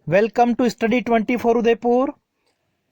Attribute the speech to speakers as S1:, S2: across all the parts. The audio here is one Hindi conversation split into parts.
S1: Welcome to study 24 Udaipur.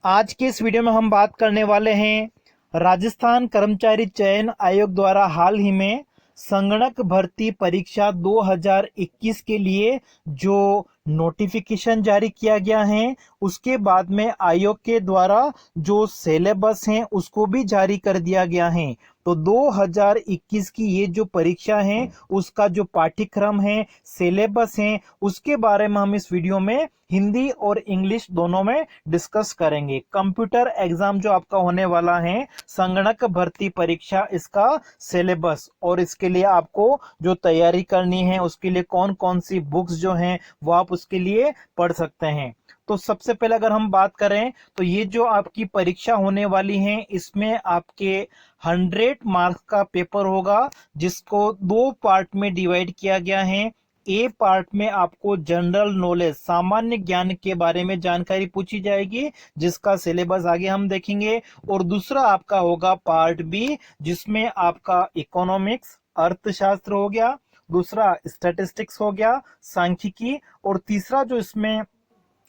S1: आज के इस वीडियो में हम बात करने वाले हैं राजस्थान कर्मचारी चयन आयोग द्वारा हाल ही में संगणक भर्ती परीक्षा 2021 के लिए जो नोटिफिकेशन जारी किया गया है, उसके बाद में आयोग के द्वारा जो सिलेबस है उसको भी जारी कर दिया गया है। तो 2021 की ये जो परीक्षा है उसका जो पाठ्यक्रम है, सिलेबस है, उसके बारे में हम इस वीडियो में हिंदी और इंग्लिश दोनों में डिस्कस करेंगे। कंप्यूटर एग्जाम जो आपका होने वाला है, संगणक भर्ती परीक्षा, इसका सिलेबस और इसके लिए आपको जो तैयारी करनी है, उसके लिए कौन कौन सी बुक्स जो हैं वो आप उसके लिए पढ़ सकते हैं। तो सबसे पहले अगर हम बात करें तो ये जो आपकी परीक्षा होने वाली है, इसमें आपके 100 मार्क्स का पेपर होगा, जिसको दो पार्ट में डिवाइड किया गया है। ए पार्ट में आपको जनरल नॉलेज, सामान्य ज्ञान के बारे में जानकारी पूछी जाएगी, जिसका सिलेबस आगे हम देखेंगे। और दूसरा आपका होगा पार्ट बी, जिसमें आपका इकोनॉमिक्स, अर्थशास्त्र हो गया, दूसरा स्टैटिस्टिक्स हो गया, सांख्यिकी, और तीसरा जो इसमें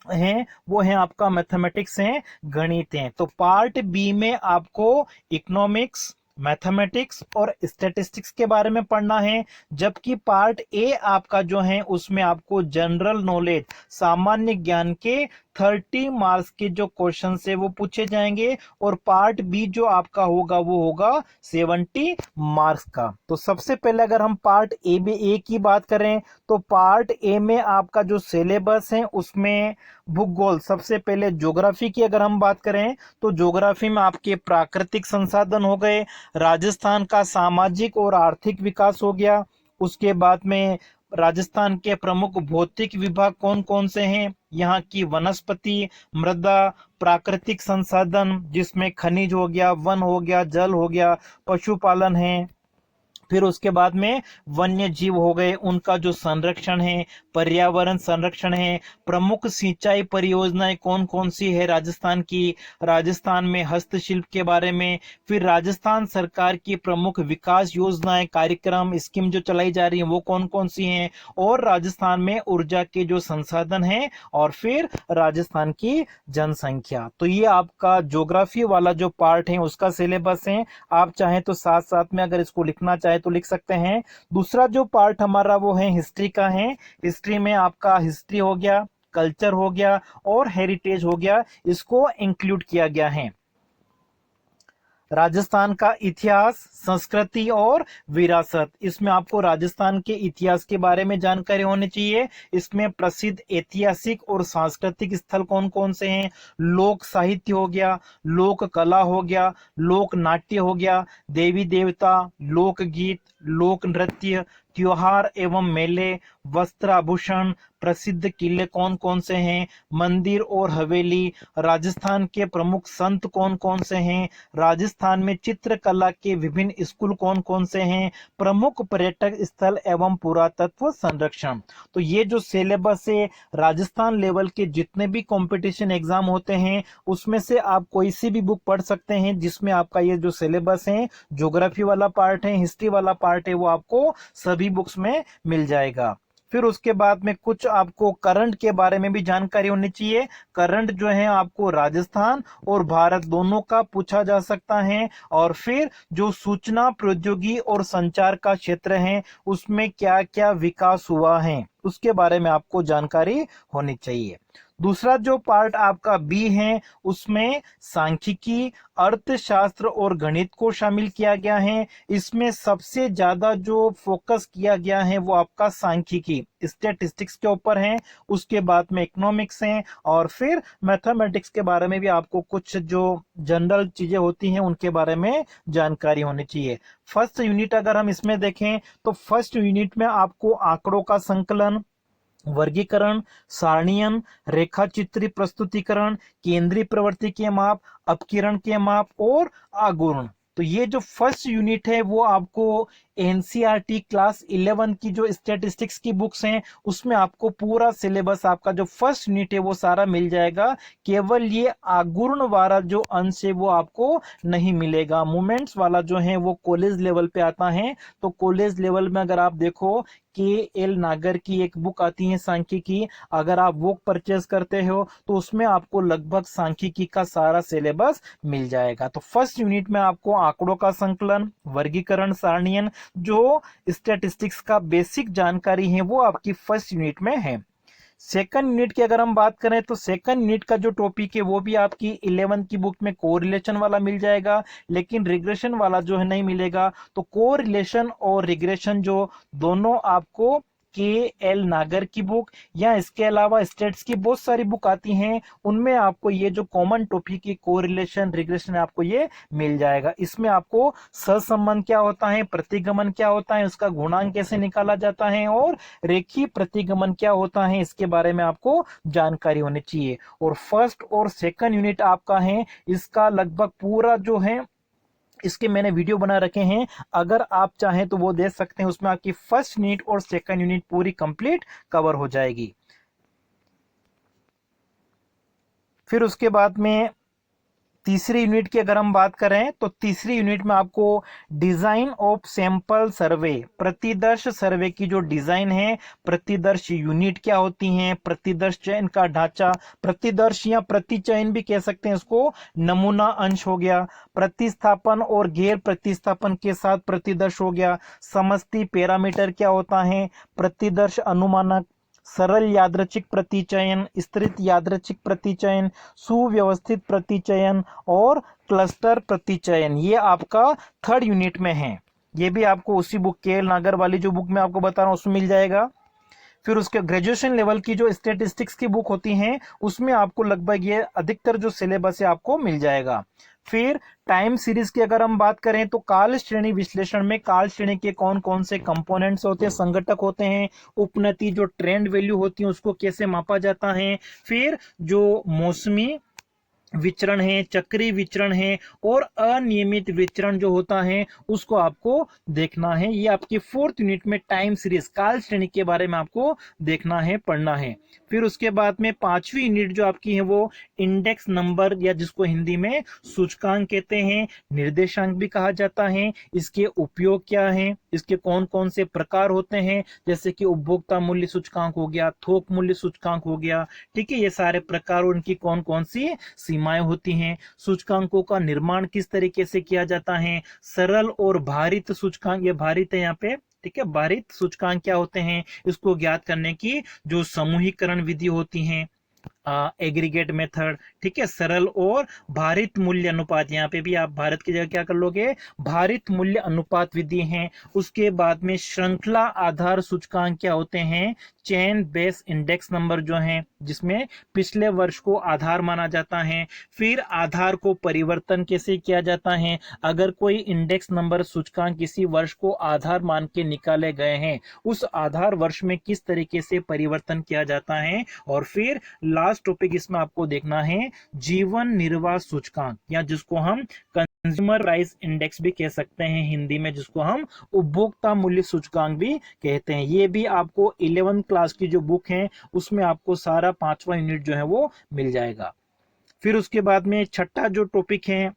S1: है वो है आपका मैथमेटिक्स है, गणित है। तो पार्ट बी में आपको इकोनॉमिक्स, मैथमेटिक्स और स्टैटिस्टिक्स के बारे में पढ़ना है, जबकि पार्ट ए आपका जो है उसमें आपको जनरल नॉलेज, सामान्य ज्ञान के 30 मार्क्स के जो क्वेश्चन है वो पूछे जाएंगे। और पार्ट बी जो आपका होगा वो होगा 70 मार्क्स का। तो सबसे पहले अगर हम पार्ट ए की बात करें तो पार्ट ए में आपका जो सिलेबस है उसमें भूगोल, सबसे पहले ज्योग्राफी की अगर हम बात करें तो ज्योग्राफी में आपके प्राकृतिक संसाधन हो गए, राजस्थान का सामाजिक और आर्थिक विकास हो गया, उसके बाद में राजस्थान के प्रमुख भौतिक विभाग कौन कौन से हैं, यहाँ की वनस्पति, मृदा, प्राकृतिक संसाधन जिसमें खनिज हो गया, वन हो गया, जल हो गया, पशुपालन है, फिर उसके बाद में वन्य जीव हो गए, उनका जो संरक्षण है, पर्यावरण संरक्षण है, प्रमुख सिंचाई परियोजनाएं कौन कौन सी है राजस्थान की, राजस्थान में हस्तशिल्प के बारे में, फिर राजस्थान सरकार की प्रमुख विकास योजनाएं, कार्यक्रम, स्कीम जो चलाई जा रही है वो कौन कौन सी हैं, और राजस्थान में ऊर्जा के जो संसाधन हैं, और फिर राजस्थान की जनसंख्या। तो ये आपका ज्योग्राफी वाला जो पार्ट है उसका सिलेबस है। आप चाहें तो साथ साथ में अगर इसको लिखना चाहे तो लिख सकते हैं। दूसरा जो पार्ट हमारा वो है हिस्ट्री का है। हिस्ट्री में आपका हिस्ट्री हो गया, कल्चर हो गया और हेरिटेज हो गया, इसको इंक्लूड किया गया है। राजस्थान का इतिहास, संस्कृति और विरासत, इसमें आपको राजस्थान के इतिहास के बारे में जानकारी होनी चाहिए। इसमें प्रसिद्ध ऐतिहासिक और सांस्कृतिक स्थल कौन कौन से हैं, लोक साहित्य हो गया, लोक कला हो गया, लोक नाट्य हो गया, देवी देवता, लोकगीत, लोक नृत्य, त्योहार एवं मेले, वस्त्र आभूषण, प्रसिद्ध किले कौन कौन से हैं, मंदिर और हवेली, राजस्थान के प्रमुख संत कौन कौन से हैं, राजस्थान में चित्रकला के विभिन्न स्कूल कौन कौन से हैं, प्रमुख पर्यटक स्थल एवं पुरातत्व संरक्षण। तो ये जो सिलेबस है, राजस्थान लेवल के जितने भी कंपटीशन एग्जाम होते हैं उसमें से आप कोई सी भी बुक पढ़ सकते हैं, जिसमें आपका ये जो सिलेबस है, ज्योग्राफी वाला पार्ट है, हिस्ट्री वाला पार्ट है, वो आपको सभी बुक्स में मिल जाएगा। फिर उसके बाद में कुछ आपको करंट के बारे में भी जानकारी होनी चाहिए। करंट जो है आपको राजस्थान और भारत दोनों का पूछा जा सकता है। और फिर जो सूचना प्रौद्योगिकी और संचार का क्षेत्र है उसमें क्या क्या विकास हुआ है उसके बारे में आपको जानकारी होनी चाहिए। दूसरा जो पार्ट आपका बी है उसमें सांख्यिकी, अर्थशास्त्र और गणित को शामिल किया गया है। इसमें सबसे ज्यादा जो फोकस किया गया है वो आपका सांख्यिकी, स्टैटिस्टिक्स के ऊपर है, उसके बाद में इकोनॉमिक्स है, और फिर मैथमेटिक्स के बारे में भी आपको कुछ जो जनरल चीजें होती हैं उनके बारे में जानकारी होनी चाहिए। फर्स्ट यूनिट अगर हम इसमें देखें तो फर्स्ट यूनिट में आपको आंकड़ों का संकलन, वर्गीकरण, सारणीयन, रेखा चित्री प्रस्तुतिकरण, केंद्रीय प्रवृत्ति के माप, अपकिरण के माप और आघूर्ण। तो ये जो फर्स्ट यूनिट है वो आपको एनसीईआरटी क्लास 11 की जो स्टैटिस्टिक्स की बुक्स हैं उसमें आपको पूरा सिलेबस, आपका जो फर्स्ट यूनिट है वो सारा मिल जाएगा। केवल ये आघूर्ण वाला जो अंश है वो आपको नहीं मिलेगा। मूवमेंट्स वाला जो है वो कॉलेज लेवल पे आता है। तो कॉलेज लेवल में अगर आप देखो KL नागर की एक बुक आती है सांख्यिकी, अगर आप वो परचेज करते हो तो उसमें आपको लगभग सांख्यिकी का सारा सिलेबस मिल जाएगा। तो फर्स्ट यूनिट में आपको आंकड़ों का संकलन, वर्गीकरण, सारणीयन, जो स्टैटिस्टिक्स का बेसिक जानकारी है वो आपकी फर्स्ट यूनिट में है। सेकंड यूनिट की अगर हम बात करें तो सेकंड यूनिट का जो टॉपिक है वो भी आपकी 11th की बुक में कोरिलेशन वाला मिल जाएगा, लेकिन रिग्रेशन वाला जो है नहीं मिलेगा। तो कोरिलेशन और रिग्रेशन जो दोनों आपको KL नागर की बुक या इसके अलावा स्टेट्स की बहुत सारी बुक आती हैं, उनमें आपको ये जो कॉमन टॉपिक की कोरिलेशन रिग्रेशन आपको ये मिल जाएगा। इसमें आपको सहसंबंध क्या होता है, प्रतिगमन क्या होता है, उसका गुणांक कैसे निकाला जाता है और रेखीय प्रतिगमन क्या होता है, इसके बारे में आपको जानकारी होनी चाहिए। और फर्स्ट और सेकंड यूनिट आपका है, इसका लगभग पूरा जो है इसके मैंने वीडियो बना रखे हैं, अगर आप चाहें तो वो देख सकते हैं, उसमें आपकी फर्स्ट यूनिट और सेकंड यूनिट पूरी कंप्लीट कवर हो जाएगी। फिर उसके बाद में तीसरी यूनिट की अगर हम बात करें तो तीसरी यूनिट में आपको डिजाइन ऑफ सैंपल सर्वे, प्रतिदर्श सर्वे की जो डिजाइन है, प्रतिदर्श यूनिट क्या होती हैं, प्रतिदर्श चयन का ढांचा, प्रतिदर्श या प्रतिचयन भी कह सकते हैं इसको, नमूना अंश हो गया, प्रतिस्थापन और गैर प्रतिस्थापन के साथ प्रतिदर्श हो गया, समष्टि पैरामीटर क्या होता है, प्रतिदर्श अनुमानक, सरल यादृच्छिक प्रतिचयन, स्तरित यादृच्छिक प्रतिचयन, सुव्यवस्थित प्रतिचयन और क्लस्टर प्रतिचयन, ये आपका थर्ड यूनिट में है। ये भी आपको उसी बुक KL नागर वाली जो बुक मैं आपको बता रहा हूँ उसमें मिल जाएगा। फिर उसके ग्रेजुएशन लेवल की जो स्टैटिस्टिक्स की बुक होती हैं उसमें आपको लगभग ये अधिकतर जो सिलेबस है आपको मिल जाएगा। फिर टाइम सीरीज की अगर हम बात करें तो काल श्रेणी विश्लेषण में काल श्रेणी के कौन कौन से कंपोनेंट्स होते हैं, संघटक होते हैं, उपनति जो ट्रेंड वैल्यू होती है उसको कैसे मापा जाता है, फिर जो मौसमी विचरण है, चक्री विचरण है और अनियमित विचरण जो होता है उसको आपको देखना है। ये आपकी फोर्थ यूनिट में टाइम सीरीज काल श्रेणी के बारे में आपको देखना है, पढ़ना है। फिर उसके बाद में पांचवी यूनिट जो आपकी है वो इंडेक्स नंबर या जिसको हिंदी में सूचकांक कहते हैं, निर्देशांक भी कहा जाता है, इसके उपयोग क्या है, इसके कौन कौन से प्रकार होते हैं, जैसे कि उपभोक्ता मूल्य सूचकांक हो गया, थोक मूल्य सूचकांक हो गया, ठीक है, ये सारे प्रकार और उनकी कौन कौन सी सीमाएं होती हैं, सूचकांकों का निर्माण किस तरीके से किया जाता है, सरल और भारित सूचकांक, ये भारित है यहाँ पे, ठीक है, भारित सूचकांक क्या होते हैं, इसको ज्ञात करने की जो समूहीकरण विधि होती है, एग्रीगेट मेथड, ठीक है, सरल और भारित मूल्य अनुपात, यहाँ पे भी आप भारत की जगह क्या कर लोगे, भारित मूल्य अनुपात विधि है। उसके बाद में श्रृंखला आधार सूचकांक क्या होते हैं, चेन बेस इंडेक्स नंबर जो है जिसमें पिछले वर्ष को आधार माना जाता है। फिर आधार को परिवर्तन कैसे किया जाता है, अगर कोई इंडेक्स नंबर सूचकांक किसी वर्ष को आधार मान के निकाले गए हैं उस आधार वर्ष में किस तरीके से परिवर्तन किया जाता है। और फिर लास्ट टॉपिक इसमें आपको देखना है जीवन निर्वाह सूचकांक या जिसको हम कंज्यूमर प्राइस इंडेक्स भी कह सकते हैं हिंदी में, जिसको हम उपभोक्ता मूल्य सूचकांक भी कहते हैं। ये भी आपको 11th क्लास की जो बुक है उसमें आपको सारा पांचवा यूनिट जो है वो मिल जाएगा। फिर उसके बाद में छठा जो टॉपिक है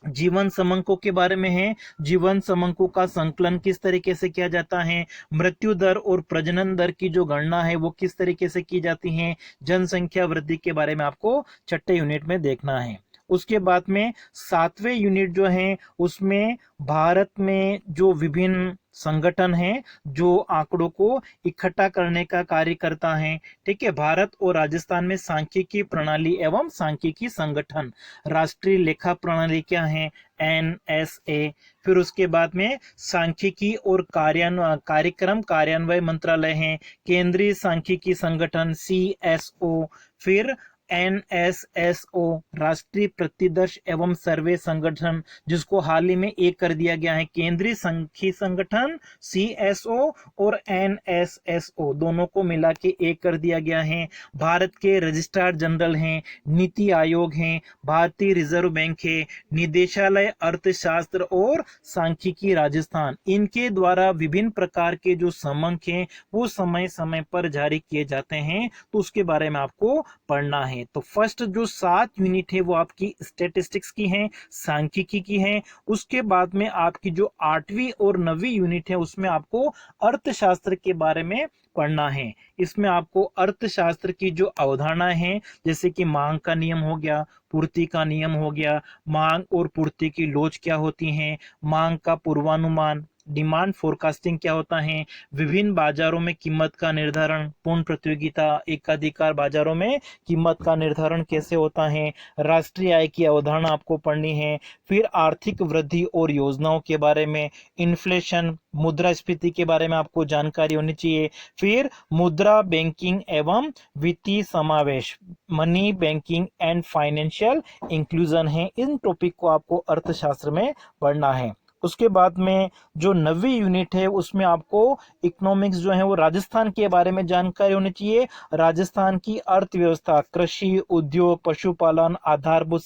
S1: जीवन समंकों के बारे में है, जीवन समंकों का संकलन किस तरीके से किया जाता है, मृत्यु दर और प्रजनन दर की जो गणना है वो किस तरीके से की जाती है, जनसंख्या वृद्धि के बारे में आपको छठे यूनिट में देखना है। उसके बाद में सातवें यूनिट जो है उसमें भारत में जो विभिन्न संगठन है जो आंकड़ों को इकट्ठा करने का कार्य करता है, ठीक है, भारत और राजस्थान में सांख्यिकी प्रणाली एवं सांख्यिकी संगठन, राष्ट्रीय लेखा प्रणाली क्या है, NSA। फिर उसके बाद में सांख्यिकी और कार्यक्रम कार्यान्वयन मंत्रालय है, केंद्रीय सांख्यिकी संगठन CSO। फिर NSSO राष्ट्रीय प्रतिदर्श एवं सर्वे संगठन जिसको हाल ही में एक कर दिया गया है, केंद्रीय सांख्यिकी संगठन CSO और NSSO दोनों को मिला के एक कर दिया गया है। भारत के रजिस्ट्रार जनरल हैं, नीति आयोग हैं, भारतीय रिजर्व बैंक है, निदेशालय अर्थशास्त्र और सांख्यिकी राजस्थान, इनके द्वारा विभिन्न प्रकार के जो समंक हैं वो समय समय पर जारी किए जाते हैं, तो उसके बारे में आपको पढ़ना है। है। तो फर्स्ट जो 7 यूनिट है वो आपकी स्टैटिस्टिक्स की हैं, सांख्यिकी की हैं। उसके बाद में आपकी जो 8वीं और 9वीं यूनिट है उसमें आपको अर्थशास्त्र के बारे में पढ़ना है। इसमें आपको अर्थशास्त्र की जो अवधारणाएं हैं, जैसे कि मांग का नियम हो गया, पूर्ति का नियम हो गया, मांग और पूर्ति की लोच क्या होती हैं, मांग का पूर्वानुमान, डिमांड फोरकास्टिंग क्या होता है, विभिन्न बाजारों में कीमत का निर्धारण, पूर्ण प्रतियोगिता, एकाधिकार बाजारों में कीमत का निर्धारण कैसे होता है, राष्ट्रीय आय की अवधारणा आपको पढ़नी है। फिर आर्थिक वृद्धि और योजनाओं के बारे में, इन्फ्लेशन, मुद्रास्फीति के बारे में आपको जानकारी होनी चाहिए। फिर मुद्रा, बैंकिंग एवं वित्तीय समावेश, money banking and financial inclusion है। इन टॉपिक को आपको अर्थशास्त्र में पढ़ना है। उसके बाद में जो 9वीं यूनिट है उसमें आपको इकोनॉमिक्स जो है वो राजस्थान के बारे में जानकारी होनी चाहिए। राजस्थान की अर्थव्यवस्था, कृषि, उद्योग, पशुपालन, आधारभूत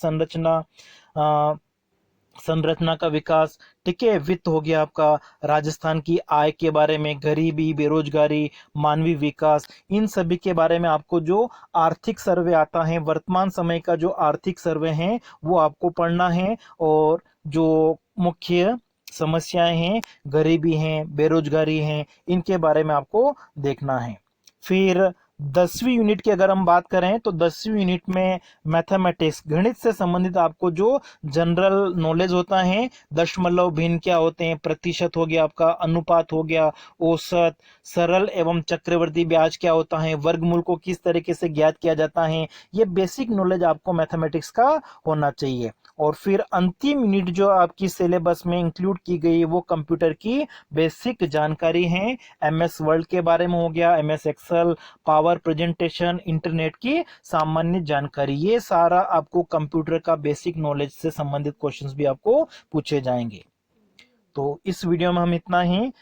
S1: संरचना का विकास, ठीक है, वित्त हो गया आपका, राजस्थान की आय के बारे में, गरीबी, बेरोजगारी, मानवीय विकास, इन सभी के बारे में आपको जो आर्थिक सर्वे आता है, वर्तमान समय का जो आर्थिक सर्वे है वो आपको पढ़ना है। और जो मुख्य समस्याएं हैं, गरीबी हैं, बेरोजगारी हैं, इनके बारे में आपको देखना है। फिर 10वीं यूनिट की अगर हम बात करें तो 10वीं यूनिट में मैथमेटिक्स, गणित से संबंधित आपको जो जनरल नॉलेज होता है, दशमलव, भिन्न क्या होते हैं, प्रतिशत हो गया आपका, अनुपात हो गया, औसत, सरल एवं चक्रवर्ती ब्याज क्या होता है, वर्गमूल को किस तरीके से ज्ञात किया जाता है, ये बेसिक नॉलेज आपको मैथमेटिक्स का होना चाहिए। और फिर अंतिम यूनिट जो आपकी सिलेबस में इंक्लूड की गई वो कंप्यूटर की बेसिक जानकारी है। MS वर्ड के बारे में हो गया, MS Excel, power presentation, internet की सामान्य जानकारी, ये सारा आपको कंप्यूटर का बेसिक नॉलेज से संबंधित क्वेश्चंस भी आपको पूछे जाएंगे। तो इस वीडियो में हम इतना ही।